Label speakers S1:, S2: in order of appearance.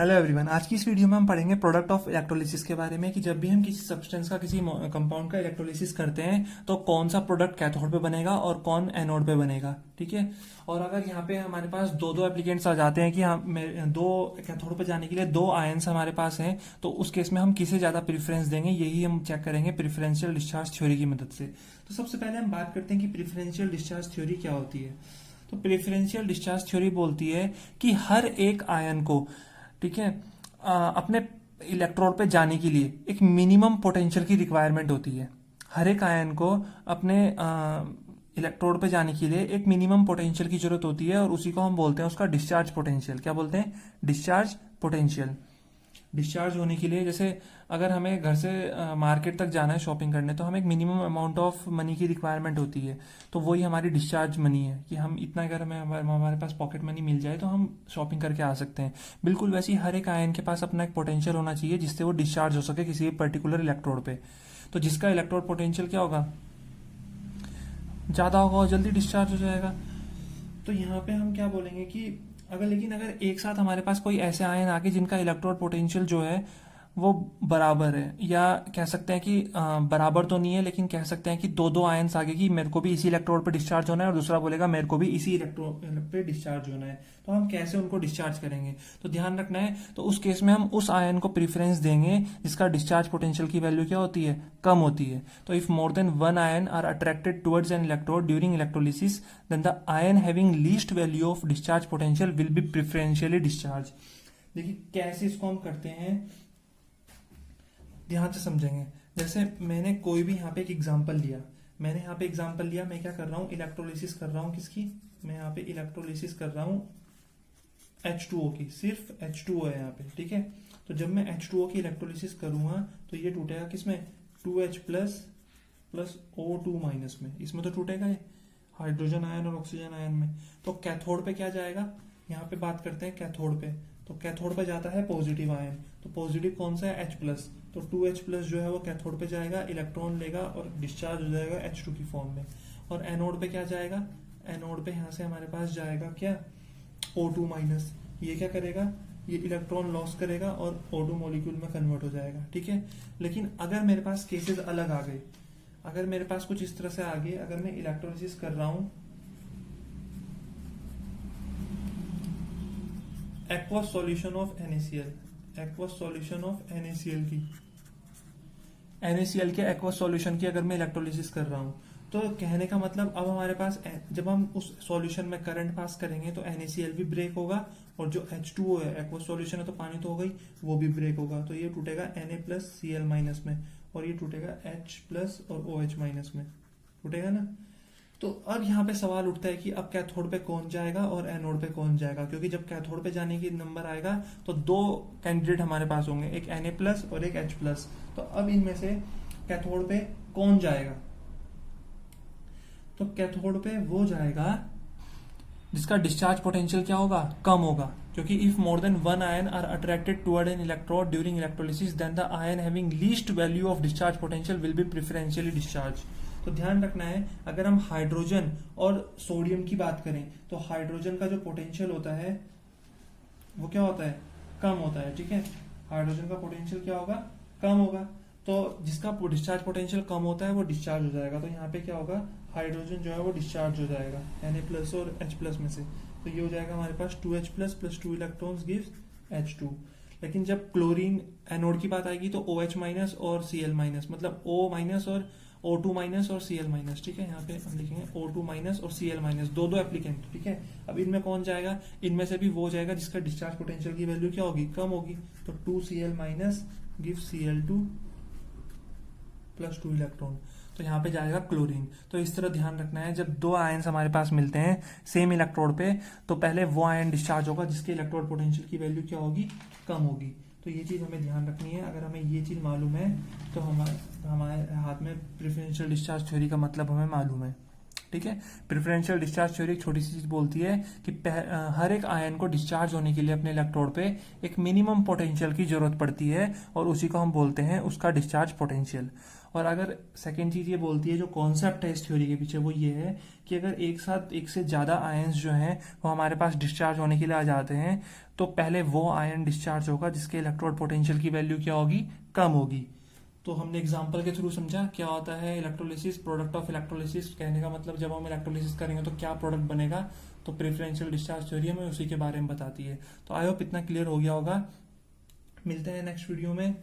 S1: Hello everyone. आज की इस वीडियो में हम पढ़ेंगे प्रोडक्ट ऑफ इलेक्ट्रोलिसिस के बारे में कि जब भी हम किसी सब्सटेंस का किसी कंपाउंड का इलेक्ट्रोलिसिस करते हैं तो कौन सा प्रोडक्ट कैथोड पे बनेगा और कौन एनोड पे बनेगा। ठीक है। और अगर यहाँ पे हमारे पास दो दो एप्लीकेंट्स आ जाते हैं कि हम दो कैथोड पे जाने के लिए दो आयंस हमारे पास हैं, तो उस केस में हम किसे ज्यादा प्रेफरेंस देंगे, यही हम चेक करेंगे प्रेफरेंशियल डिस्चार्ज थ्योरी की मदद से। तो सबसे पहले हम बात करते हैं कि प्रेफरेंशियल डिस्चार्ज थ्योरी क्या होती है। तो प्रेफरेंशियल डिस्चार्ज थ्योरी बोलती है कि हर एक आयन को, ठीक है, अपने इलेक्ट्रोड पे जाने के लिए एक मिनिमम पोटेंशियल की रिक्वायरमेंट होती है। हर एक आयन को अपने इलेक्ट्रोड पे जाने के लिए एक मिनिमम पोटेंशियल की जरूरत होती है और उसी को हम बोलते हैं उसका डिस्चार्ज पोटेंशियल। क्या बोलते हैं? Discharge potential. डिस्चार्ज होने के लिए, जैसे अगर हमें घर से मार्केट तक जाना है शॉपिंग करने, तो हमें एक मिनिमम अमाउंट ऑफ मनी की रिक्वायरमेंट होती है। तो वही हमारी डिस्चार्ज मनी है कि हम इतना, अगर हमारे पास पॉकेट मनी मिल जाए तो हम शॉपिंग करके आ सकते हैं। बिल्कुल वैसे ही हर एक आयन के पास अपना एक पोटेंशियल होना चाहिए जिससे वो डिस्चार्ज हो सके किसी पर्टिकुलर इलेक्ट्रोड पे। तो जिसका इलेक्ट्रोड पोटेंशियल क्या होगा, ज्यादा होगा और जल्दी डिस्चार्ज हो जाएगा। तो यहाँ पे हम क्या बोलेंगे कि अगर एक साथ हमारे पास कोई ऐसे आयन आके जिनका इलेक्ट्रोड पोटेंशियल जो है वो बराबर है, या कह सकते हैं कि बराबर तो नहीं है, लेकिन कह सकते हैं कि दो दो आयन्स आगे कि मेरे को भी इसी इलेक्ट्रोड पे डिस्चार्ज होना है और दूसरा बोलेगा मेरे को भी इसी इलेक्ट्रोड पे डिस्चार्ज होना है, तो हम कैसे उनको डिस्चार्ज करेंगे। तो ध्यान रखना है, तो उस केस में हम उस आयन को प्रेफरेंस देंगे जिसका डिस्चार्ज पोटेंशियल की वैल्यू क्या होती है, कम होती है। तो if more than one ion are attracted towards an electrode during electrolysis, then the ion having least value of discharge potential will be preferentially discharge. देखिए कैसे इसको हम करते हैं, ध्यान से समझेंगे। जैसे मैंने कोई भी यहाँ पे एक एग्जांपल लिया, मैं क्या कर रहा हूँ, इलेक्ट्रोलिसिस कर रहा हूँ किसकी, मैं यहाँ पे इलेक्ट्रोलिसिस कर रहा हूँ H2O की, सिर्फ H2O है यहाँ पे। ठीक है। तो जब मैं H2O की इलेक्ट्रोलिसिस करूंगा तो ये टूटेगा किसमें, 2H plus plus O2 minus में, इसमें तो टूटेगा ये हाइड्रोजन आयन और ऑक्सीजन आयन में। तो कैथोड पे क्या जाएगा, यहाँ पे बात करते हैं कैथोड पे। तो कैथोड पे जाता है पॉजिटिव आयन, तो पॉजिटिव कौन सा है, H प्लस। तो 2H प्लस जो है वो कैथोड पे जाएगा, इलेक्ट्रॉन लेगा और डिस्चार्ज हो जाएगा H2 की फॉर्म में। और एनोड पे क्या जाएगा, एनोड पे यहाँ से हमारे पास जाएगा क्या, O2 माइनस। ये क्या करेगा, ये इलेक्ट्रॉन लॉस करेगा और O2 मॉलिक्यूल में कन्वर्ट हो जाएगा। ठीक है। लेकिन अगर मेरे पास केसेस अलग आ गए, अगर मेरे पास कुछ इस तरह से आ गए, अगर मैं इलेक्ट्रोलिसिस कर रहा हूं aqueous solution of NaCl, aqueous solution of NaCl की, NaCl के एक्वस सॉल्यूशन की अगर मैं इलेक्ट्रोलिसिस कर रहा हूं, तो कहने का मतलब अब हमारे पास जब हम उस सॉल्यूशन में करंट पास करेंगे तो NaCl भी ब्रेक होगा और जो H2O है, एक्वस सॉल्यूशन है तो पानी तो हो गई, वो भी ब्रेक होगा। तो ये टूटेगा Na प्लस Cl माइनस में और ये टूटेगा H प्लस और OH माइनस में, टूटेगा ना। तो अब यहाँ पे सवाल उठता है कि अब कैथोड पे कौन जाएगा और एनोड पे कौन जाएगा, क्योंकि जब कैथोड पे जाने की नंबर आएगा तो दो कैंडिडेट हमारे पास होंगे, एक Na प्लस और एक H प्लस। तो अब इनमें से कैथोड पे कौन जाएगा, तो कैथोड पे वो जाएगा जिसका डिस्चार्ज पोटेंशियल क्या होगा, कम होगा। क्योंकि if more than one ion are attracted toward an electrode during electrolysis, then the ion having least value of discharge potential will be preferentially discharge. तो ध्यान रखना है, अगर हम हाइड्रोजन और सोडियम की बात करें तो हाइड्रोजन का जो पोटेंशियल होता है वो क्या होता है, कम होता है। ठीक है। हाइड्रोजन का पोटेंशियल क्या होगा, कम होगा। तो जिसका डिस्चार्ज पोटेंशियल कम होता है वो डिस्चार्ज हो जाएगा। तो यहाँ पे क्या होगा, हाइड्रोजन जो है वो डिस्चार्ज हो जाएगा Na प्लस और H प्लस में से। तो ये हो जाएगा हमारे पास 2H plus plus 2 electrons gives H2। लेकिन जब क्लोरीन एनोड की बात आएगी तो OH माइनस और Cl माइनस, मतलब O माइनस और O2 माइनस और Cl माइनस। ठीक है। यहाँ पे हम लिखेंगे O2 माइनस और Cl माइनस, दो दो एप्लीकेंट। ठीक है। अब इनमें कौन जाएगा, इनमें से भी वो जाएगा जिसका डिस्चार्ज पोटेंशियल की वैल्यू क्या होगी, कम होगी। तो 2Cl minus give Cl2 plus 2 electron, तो यहाँ पे जाएगा क्लोरीन। तो इस तरह ध्यान रखना है, जब दो आयन्स हमारे पास मिलते हैं सेम इलेक्ट्रोड पे, तो पहले वो आयन डिस्चार्ज होगा जिसके इलेक्ट्रोड पोटेंशियल की वैल्यू क्या होगी, कम होगी। तो ये चीज हमें ध्यान रखनी है। अगर हमें ये चीज मालूम है तो हमारे हाथ में प्रेफरेंशियल डिस्चार्ज थ्योरी का मतलब हमें मालूम है। ठीक है। प्रेफरेंशियल डिस्चार्ज थ्योरी एक छोटी सी चीज बोलती है कि हर एक आयन को डिस्चार्ज होने के लिए अपने इलेक्ट्रोड पे एक मिनिमम पोटेंशियल की जरूरत पड़ती है और उसी को हम बोलते हैं उसका डिस्चार्ज पोटेंशियल। और अगर सेकेंड चीज ये बोलती है, जो कॉन्सेप्ट है इस थ्योरी के पीछे, वो ये है कि अगर एक साथ एक से ज्यादा आयन्स जो हैं वो हमारे पास डिस्चार्ज होने के लिए आ जाते हैं, तो पहले वो आयन डिस्चार्ज होगा जिसके इलेक्ट्रोड पोटेंशियल की वैल्यू क्या होगी, कम होगी। तो हमने एग्जांपल के थ्रू समझा क्या होता है इलेक्ट्रोलिसिस, प्रोडक्ट ऑफ इलेक्ट्रोलिसिस। कहने का मतलब जब हम इलेक्ट्रोलिसिस करेंगे तो क्या प्रोडक्ट बनेगा, तो प्रेफरेंशियल डिस्चार्ज थ्योरी हमें उसी के बारे में बताती है। तो आई होप इतना क्लियर हो गया होगा। मिलते हैं नेक्स्ट वीडियो में।